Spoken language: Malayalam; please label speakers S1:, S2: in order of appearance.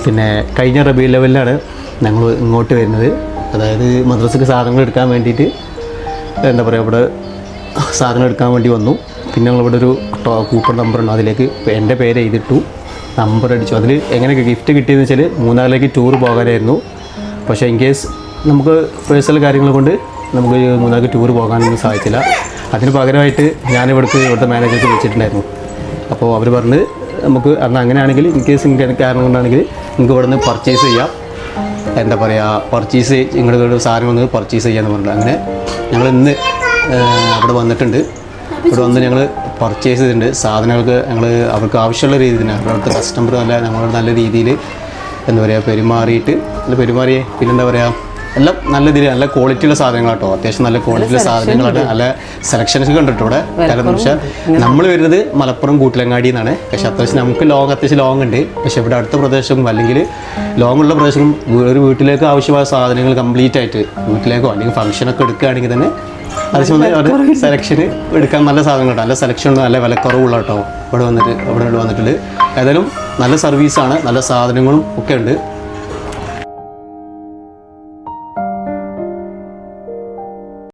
S1: പിന്നെ കഴിഞ്ഞ റബീഉൽ ലെവലിലാണ് ഞങ്ങൾ ഇങ്ങോട്ട് വരുന്നത്. അതായത് മദ്രസക്ക് സാധനങ്ങൾ എടുക്കാൻ വേണ്ടിയിട്ട് എന്താ പറയുക ഇവിടെ സാധനം എടുക്കാൻ വേണ്ടി വന്നു. പിന്നെ ഞങ്ങളിവിടെ ഒരു കൂപ്പൺ നമ്പറുണ്ട്, അതിലേക്ക് എൻ്റെ പേര് എഴുതിട്ടു, നമ്പർ അടിച്ചു. അതിൽ എങ്ങനെയൊക്കെ ഗിഫ്റ്റ് കിട്ടിയെന്ന് വെച്ചാൽ മൂന്നാറിലേക്ക് ടൂർ പോകാനായിരുന്നു. പക്ഷേ ഇൻ കേസ് നമുക്ക് പേഴ്സണൽ കാര്യങ്ങൾ കൊണ്ട് നമുക്ക് മൂന്നാർക്ക് ടൂർ പോകാനൊന്നും സാധിച്ചില്ല. അതിന് പകരമായിട്ട് ഞാനിവിടുത്തെ ഇവിടുത്തെ മാനേജർക്ക് വിളിച്ചിട്ടുണ്ടായിരുന്നു. അപ്പോൾ അവർ പറഞ്ഞത് നമുക്ക് അന്ന് അങ്ങനെയാണെങ്കിൽ ഇൻ കേസ് എനിക്ക് കാരണം കൊണ്ടാണെങ്കിൽ നിങ്ങൾക്ക് ഇവിടെ നിന്ന് പർച്ചേസ് ചെയ്യാം, എന്താ പറയുക പർച്ചേസ് ഇങ്ങോട്ട് സാധനം വന്ന് പർച്ചേസ് ചെയ്യാമെന്ന് പറഞ്ഞു. അങ്ങനെ ഞങ്ങൾ ഇന്ന് അവിടെ വന്നിട്ടുണ്ട്. ഇവിടെ വന്ന് ഞങ്ങൾ പർച്ചേസ് ചെയ്തിട്ടുണ്ട് സാധനങ്ങൾക്ക്. ഞങ്ങൾ അവർക്ക് ആവശ്യമുള്ള രീതിയിൽ തന്നെ അവിടുത്തെ കസ്റ്റമർ ഞങ്ങളോട് നല്ല രീതിയിൽ എന്താ പറയുക പെരുമാറിയേ പിന്നെന്താ പറയുക എല്ലാം നല്ല രീതിയിൽ നല്ല ക്വാളിറ്റിയുള്ള സാധനങ്ങളാട്ടോ. അത്യാവശ്യം നല്ല ക്വാളിറ്റിയുള്ള സാധനങ്ങളാണ്. നല്ല സെലക്ഷൻസ് കണ്ടിട്ടോ ഇവിടെ. കാരണം എന്ന് വെച്ചാൽ നമ്മൾ വരുന്നത് മലപ്പുറം കൂട്ടിലങ്ങാടി എന്നാണ്. പക്ഷേ അത്യാവശ്യം നമുക്ക് അത്യാവശ്യം ലോങ് ഉണ്ട്. പക്ഷേ ഇവിടെ അടുത്ത പ്രദേശവും അല്ലെങ്കിൽ ലോങ്ങുള്ള പ്രദേശവും ഒരു വീട്ടിലേക്ക് ആവശ്യമായ സാധനങ്ങൾ കംപ്ലീറ്റ് ആയിട്ട് വീട്ടിലേക്കോ അല്ലെങ്കിൽ ഫംഗ്ഷനൊക്കെ എടുക്കുകയാണെങ്കിൽ തന്നെ അത്യാവശ്യം അവർ സെലക്ഷൻ എടുക്കാൻ നല്ല സാധനങ്ങളുണ്ട്. നല്ല സെലക്ഷൻ ഉണ്ട്, നല്ല വിലക്കുറവുള്ള കേട്ടോ ഇവിടെ വന്നിട്ടുണ്ട്. ഏതായാലും നല്ല സർവീസാണ്, നല്ല സാധനങ്ങളും ഒക്കെ ഉണ്ട്.